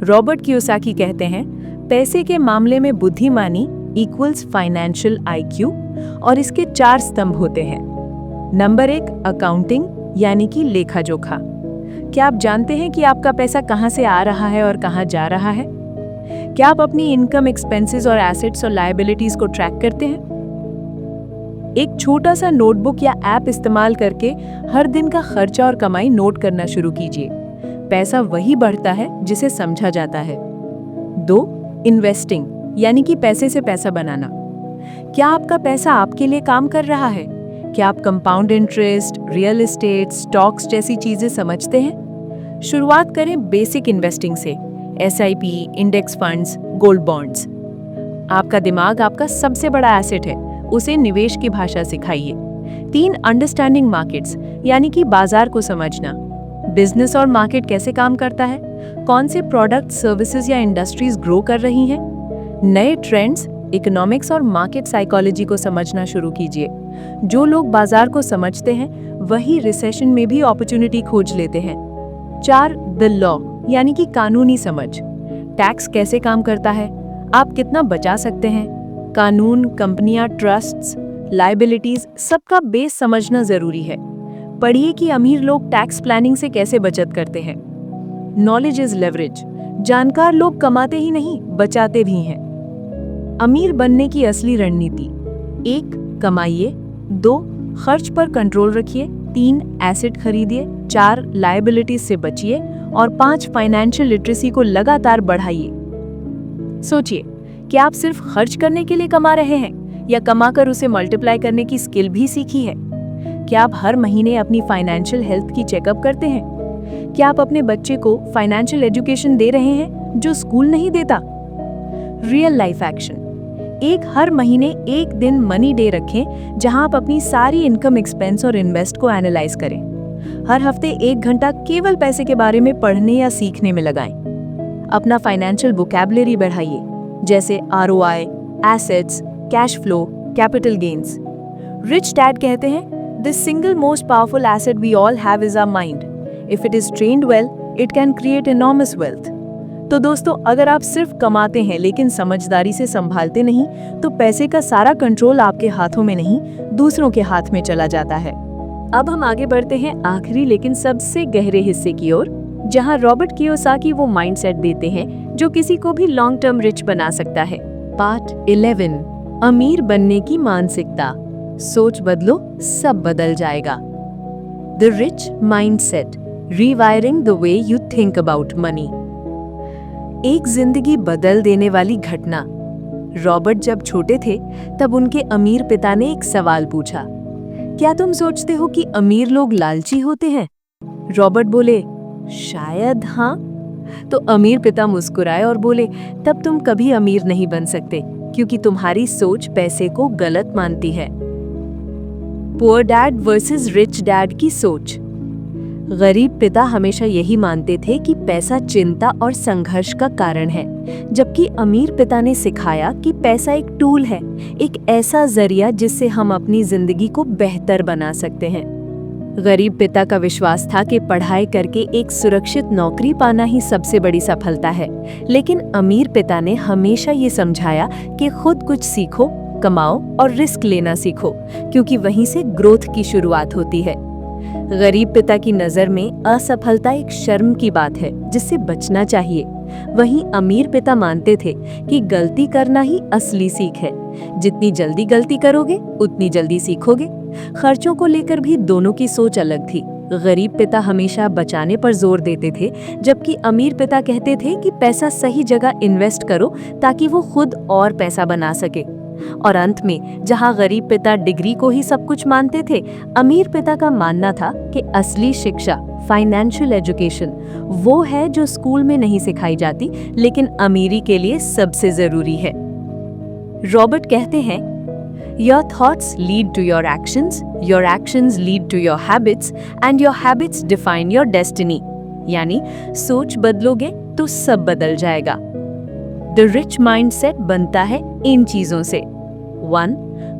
रॉबर्ट कियोसाकी कहते हैं, पैसे के मामले में बुद्धिमानी इक्वल्स फाइनेंशियल आईक्यू, और इसके 4 स्तंभ होते हैं। नंबर 1, अकाउंटिंग यानी कि लेखा जोखा। क्या आप जानते हैं कि आपका पैसा कहां से आ रहा है और कहां जा रहा है? क्या आप अपनी इनकम, एक्सपेंसेस और एसेट्स और लायबिलिटीज को ट्रैक करते हैं? एक छोटा सा नोटबुक या ऐप इस्तेमाल करके हर दिन का खर्चा और कमाई नोट करना शुरू कीजिए। पैसा वही बढ़ता है जिसे समझा जाता है। 2, इन्वेस्टिंग यानी कि पैसे से पैसा बनाना। क्या आपका पैसा आपके लिए काम कर रहा है? क्या आप compound interest, real estate, stocks जैसी चीजें समझते हैं? शुरुआत करें बेसिक इन्वेस्टिंग से, SIP, index funds, gold bonds. आपका दिमाग आपका सबसे बड़ा एसेट है, उसे निवेश की भाषा सिखाइए। 3 अंडरस्टैंडिंग मार्केट्स, यानी कि बाजार को समझना। बिजनेस और मार्केट कैसे काम करता है, कौन से प्रोडक्ट, सर्विसेज या इंडस्ट्रीज ग्रो कर रही हैं। नए ट्रेंड्स, इकोनॉमिक्स और मार्केट साइकोलॉजी को समझना शुरू कीजिए। जो लोग बाजार को समझते हैं वही रिसेशन में भी अपॉर्चुनिटी खोज लेते हैं। 4 द लॉ, यानी कि कानूनी समझ। टैक्स कैसे काम करता है, आप कितना बचा सकते हैं, कानून, कंपनियां, ट्रस्ट्स, लायबिलिटीज, सबका बेस समझना जरूरी है। पढ़िए कि अमीर लोग टैक्स प्लानिंग से कैसे बचत करते हैं। नॉलेज इज लेवरेज, जानकार लोग कमाते ही नहीं बचाते भी हैं। अमीर बनने की असली रणनीति: 1 कमाइए, 2 खर्च पर कंट्रोल रखिए, 3 एसेट खरीदिए, 4 लायबिलिटीज से बचिए और 5 फाइनेंशियल लिटरेसी को लगातार बढ़ाइए। सोचिए कि आप सिर्फ खर्च करने के लिए कमा रहे हैं या कमाकर उसे मल्टीप्लाई करने की स्किल भी सीखी है। क्या आप हर महीने अपनी फाइनेंशियल हेल्थ की चेकअप करते हैं? क्या आप अपने बच्चे को फाइनेंशियल एजुकेशन दे रहे हैं जो स्कूल नहीं देता? रियल लाइफ एक्शन: हर महीने 1 दिन मनी डे रखें जहां आप अपनी सारी इनकम, एक्सपेंस और इन्वेस्ट को एनालाइज करें। हर हफ्ते 1 घंटा केवल पैसे के बारे में पढ़ने या सीखने में लगाएं। अपना फाइनेंशियल वोकैबुलरी बढ़ाइए, जैसे ROI, assets, cash flow, capital gains. Rich dad कहते हैं, "The single most powerful asset we all have is our mind. If it is trained well, it can create enormous wealth." तो दोस्तों, अगर आप सिर्फ कमाते हैं लेकिन समझदारी से संभालते नहीं, तो पैसे का सारा कंट्रोल आपके हाथों में नहीं, दूसरों के हाथ में चला जाता है। अब हम आगे बढ़ते हैं आखिरी लेकिन सबसे गहरे हिस्से की ओर, जहां रॉबर्ट कियोसाकी वो माइंडसेट देते हैं जो किसी को भी लॉन्ग टर्म रिच बना सकता है। पार्ट 11, अमीर बनने की मानसिकता। सोच बदलो, सब बदल जाएगा। The rich mindset, rewiring the way you think about money. एक जिंदगी बदल देने वाली घटना। रॉबर्ट जब छोटे थे तब उनके अमीर पिता ने एक सवाल पूछा, "क्या तुम सोचते हो कि अमीर लोग लालची होते हैं?" रॉबर्ट बोले, "शायद हाँ।" तो अमीर पिता मुस्कुराए और बोले, "तब तुम कभी अमीर नहीं बन सकते क्योंकि तुम्हारी सोच पैसे को गलत मानती है।" Poor dad versus rich dad की सोच। गरीब पिता हमेशा यही मानते थे कि पैसा चिंता और संघर्ष का कारण है, जबकि अमीर पिता ने सिखाया कि पैसा एक टूल है, एक ऐसा जरिया जिससे हम अपनी जिंदगी को बेहतर बना सकते हैं। गरीब पिता का विश्वास था कि पढ़ाई करके एक सुरक्षित नौकरी पाना ही सबसे बड़ी सफलता है, लेकिन अमीर पिता ने हमेशा ये समझाया कि खुद कुछ सीखो, कमाओ और रिस्क लेना सीखो, क्योंकि वहीं से ग्रोथ की शुरुआत होती है। गरीब पिता की नजर में असफलता एक शर्म की बात है जिससे बचना चाहिए, वहीं अमीर पिता मानते थे कि गलती करना ही असली सीख है। जितनी जल्दी गलती करोगे उतनी जल्दी सीखोगे। खर्चों को लेकर भी दोनों की सोच अलग थी। गरीब पिता हमेशा बचाने पर जोर देते थे, जबकि अमीर पिता कहते थे कि पैसा सही जगह इन्वेस्ट करो ताकि वो खुद और पैसा बना सके। और अंत में, जहां गरीब पिता डिग्री को ही सब कुछ मानते थे, अमीर पिता का मानना था कि असली शिक्षा, फाइनेंशियल एजुकेशन, वो है जो स्कूल में नहीं सिखाई जाती लेकिन अमीरी के लिए सबसे जरूरी है। रॉबर्ट कहते हैं, "Your thoughts lead to your actions lead to your habits, and your habits define your destiny." यानी सोच बदलोगे तो सब बदल जाएगा। द रिच माइंडसेट बनता है इन चीजों से। 1.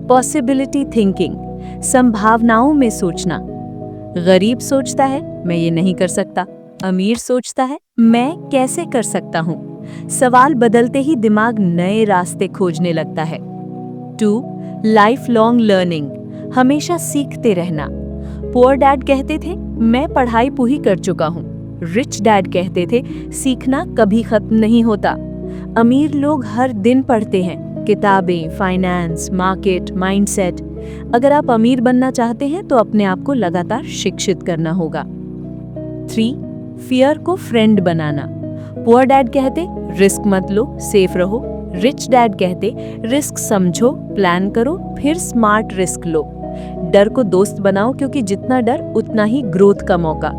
पॉसिबिलिटी थिंकिंग, संभावनाओं में सोचना। गरीब सोचता है मैं ये नहीं कर सकता, अमीर सोचता है मैं कैसे कर सकता हूँ। सवाल बदलते ही दिमाग नए रास्ते खोजने लगता है। 2. लाइफ लॉन्ग लर्निंग, हमेशा सीखते रहना। पुअर डैड कहते थे मैं पढ़ाई पूरी कर चुका हूँ, रिच डैड कहते थे सीखना कभी खत्म नहीं होता। अमीर लोग हर दिन पढ़ते हैं, किताबें, फाइनेंस, मार्केट, माइंडसेट। अगर आप अमीर बनना चाहते हैं तो अपने आप को लगातार शिक्षित करना होगा। 3. फियर को फ्रेंड बनाना। पुअर डैड कहते रिस्क मत लो, सेफ रहो। रिच डैड कहते रिस्क समझो, प्लान करो, फिर स्मार्ट रिस्क लो। डर को दोस्त बनाओ क्योंकि जितना डर उतना ही ग्रोथ का मौका।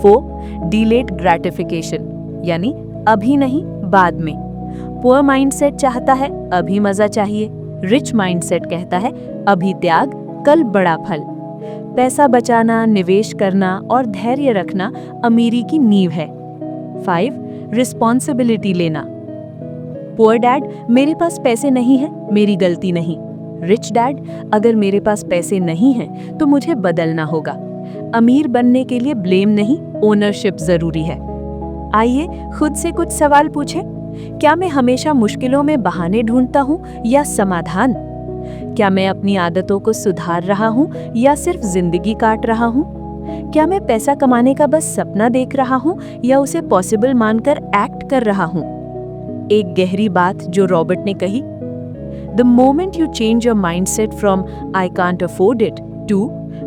4. डिलेड ग्रेटिफिकेशन, यानी अभी नहीं बाद में। पुअर माइंडसेट चाहता है अभी मजा चाहिए, रिच माइंडसेट कहता है अभी त्याग कल बड़ा फल। पैसा बचाना, निवेश करना और धैर्य रखना अमीरी की नींव है। 5. रिस्पॉन्सिबिलिटी लेना। पुअर डैड, मेरे पास पैसे नहीं हैं, मेरी गलती नहीं। रिच डैड, अगर मेरे पास पैसे नहीं हैं तो मुझे बदलना होगा। अमीर बनने के लिए ब्लेम नहीं, ओनरशिप जरूरी है। आइए खुद से कुछ सवाल पूछें। क्या मैं हमेशा मुश्किलों में बहाने ढूंढता हूँ या समाधान? क्या मैं अपनी आदतों को सुधार रहा हूँ या सिर्फ जिंदगी काट रहा हूँ? क्या मैं पैसा कमाने का बस सपना देख रहा हूँ या उसे पॉसिबल मानकर एक्ट कर रहा हूँ? एक गहरी बात जो रॉबर्ट ने कही, The moment you change your mindset from I can't afford it to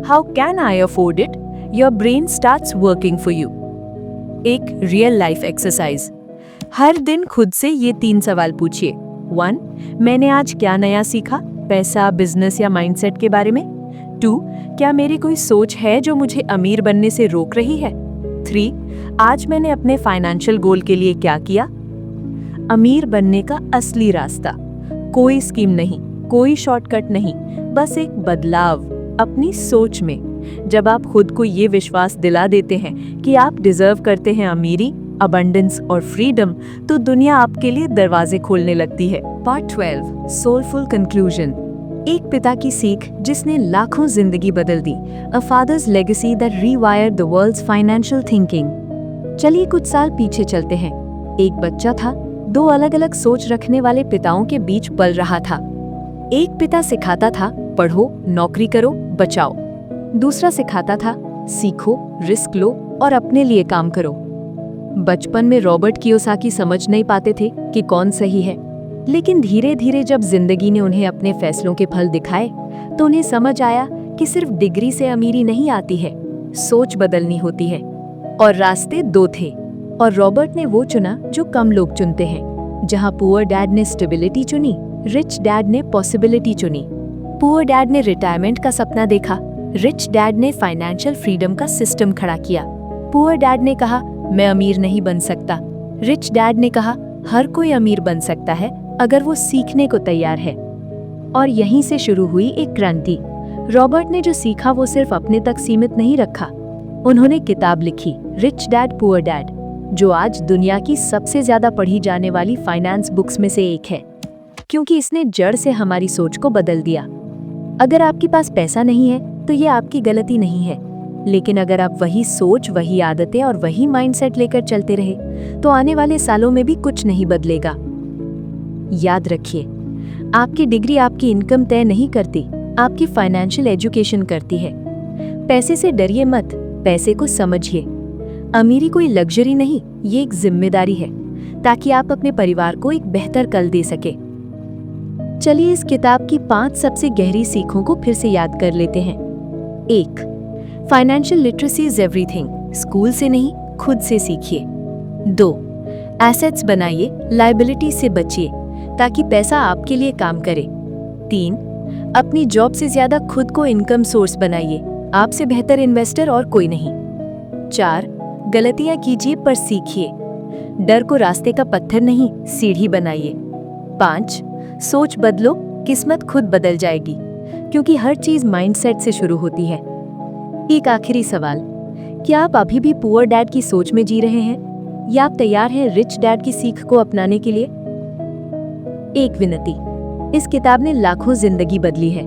How can I afford it, your brain starts working for you. एक रियल लाइफ एक्सरसाइज। हर दिन खुद से ये 3 सवाल पूछिए। 1. मैंने आज क्या नया सीखा, पैसा, बिजनेस या माइंडसेट के बारे में? 2. क्या मेरी कोई सोच है जो मुझे अमीर बनने से रोक रही है? 3. आज मैंने अपने फाइनेंशियल गोल के लिए क्या किया? अमीर बनने का असली रास्ता। कोई स्कीम नहीं, कोई शॉर्टकट नहीं, बस एक बदलाव अपनी सोच में। जब आप खुद को ये विश्वास दिला देते हैं कि आप डिजर्व करते हैं अमीरी, अबंडेंस और फ्रीडम, तो दुनिया आपके लिए दरवाजे खोलने लगती है। Part 12, soulful conclusion. एक पिता की सीख जिसने लाखों जिंदगी बदल दी। A father's legacy that rewired the world's financial thinking. चलिए कुछ साल पीछे चलते हैं। एक बच्चा था, 2 अलग अलग सोच रखने वाले पिताओं के बीच पल रहा था। एक पिता सिखाता था, पढ़ो, नौकरी करो, बचाओ। दूसरा सिखाता था, सीखो, रिस्क लो और अपने लिए काम करो। बचपन में रॉबर्ट कियोसाकी समझ नहीं पाते थे कि कौन सही है, लेकिन धीरे धीरे जब जिंदगी ने उन्हें अपने फैसलों के फल दिखाए तो उन्हें समझ आया कि सिर्फ डिग्री से अमीरी नहीं आती है, सोच बदलनी होती है। और रास्ते 2 थे, और रॉबर्ट ने वो चुना जो कम लोग चुनते हैं। जहां पुअर डैड ने स्टेबिलिटी चुनी, रिच डैड ने पॉसिबिलिटी चुनी। पुअर डैड ने रिटायरमेंट का सपना देखा, रिच डैड ने फाइनेंशियल फ्रीडम का सिस्टम खड़ा किया। पुअर डैड ने कहा, मैं अमीर नहीं बन सकता। रिच डैड ने कहा, हर कोई अमीर बन सकता है अगर वो सीखने को तैयार है। और यहीं से शुरू हुई एक क्रांति। रॉबर्ट ने जो सीखा वो सिर्फ अपने तक सीमित नहीं रखा। उन्होंने किताब लिखी, रिच डैड पुअर डैड, जो आज दुनिया की सबसे ज्यादा पढ़ी जाने वाली फाइनेंस बुक्स में से एक है, क्योंकि इसने जड़ से हमारी सोच को बदल दिया। अगर आपके पास पैसा नहीं है तो ये आपकी गलती नहीं है, लेकिन अगर आप वही सोच, वही आदतें और वही माइंडसेट लेकर चलते रहे तो आने वाले सालों में भी कुछ नहीं बदलेगा। याद रखिए, आपकी डिग्री आपकी इनकम तय नहीं करती, आपकी फाइनेंशियल एजुकेशन करती है। पैसे से डरिए मत, पैसे को समझिए। अमीरी कोई लग्जरी नहीं, ये एक जिम्मेदारी है, ताकि आप अपने परिवार को एक बेहतर कल दे सके। चलिए इस किताब की 5 सबसे गहरी सीखों को फिर से याद कर लेते हैं। 1. Financial literacy is everything, school से नहीं, खुद से सीखिए। 2. एसेट्स बनाइए, लायबिलिटी से बचिए, ताकि पैसा आपके लिए काम करे। 3. अपनी जॉब से ज्यादा खुद को इनकम सोर्स बनाइए, आपसे बेहतर इन्वेस्टर और कोई नहीं। 4. गलतियां कीजिए पर सीखिए, डर को रास्ते का पत्थर नहीं, सीढ़ी बनाइए। 5. सोच बदलो, किस्मत खुद बदल जाएगी, क्योंकि हर चीज माइंडसेट से शुरू होती है। एक आखिरी सवाल, क्या आप अभी भी पुअर डैड की सोच में जी रहे हैं या आप तैयार हैं रिच डैड की सीख को अपनाने के लिए? एक विनती, इस किताब ने लाखों जिंदगी बदली है।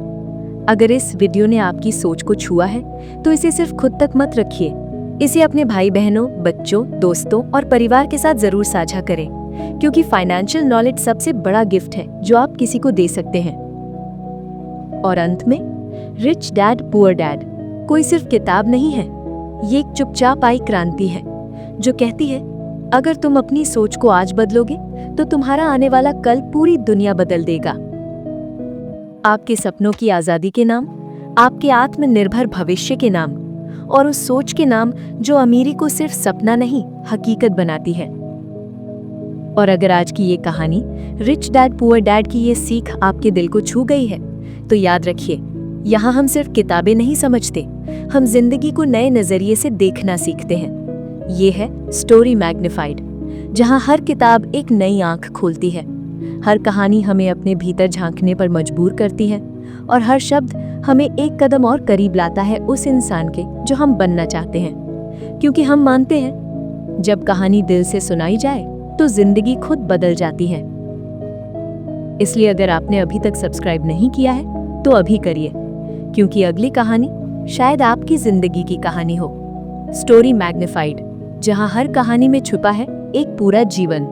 अगर इस वीडियो ने आपकी सोच को छुआ है तो इसे सिर्फ खुद तक मत रखिए, इसे अपने भाई बहनों, बच्चों, दोस्तों और परिवार के साथ जरूर साझा करें, क्योंकि फाइनेंशियल नॉलेज सबसे बड़ा गिफ्ट है जो आप किसी को दे सकते हैं। और अंत में, रिच डैड पुअर डैड कोई सिर्फ किताब नहीं है, ये एक चुपचाप आई क्रांति है जो कहती है, अगर तुम अपनी सोच को आज बदलोगे तो तुम्हारा आने वाला कल पूरी दुनिया बदल देगा। आपके सपनों की आजादी के नाम, आपके आत्मनिर्भर भविष्य के नाम, और उस सोच के नाम जो अमीरी को सिर्फ सपना नहीं, हकीकत बनाती है। और अगर आज की ये कहानी, रिच डैड पुअर डैड की ये सीख आपके दिल को छू गई है, तो याद रखिए, यहाँ हम सिर्फ किताबें नहीं समझते, हम जिंदगी को नए नजरिए से देखना सीखते हैं। ये है स्टोरी मैग्निफाइड, जहाँ हर किताब एक नई आंख खोलती है, हर कहानी हमें अपने भीतर झांकने पर मजबूर करती है, और हर शब्द हमें एक कदम और करीब लाता है उस इंसान के जो हम बनना चाहते हैं, क्योंकि हम मानते हैं जब कहानी दिल से सुनाई जाए तो जिंदगी खुद बदल जाती है। इसलिए अगर आपने अभी तक सब्सक्राइब नहीं किया है तो अभी करिए, क्योंकि अगली कहानी शायद आपकी जिंदगी की कहानी हो। स्टोरी मैग्निफाइड, जहां हर कहानी में छुपा है एक पूरा जीवन।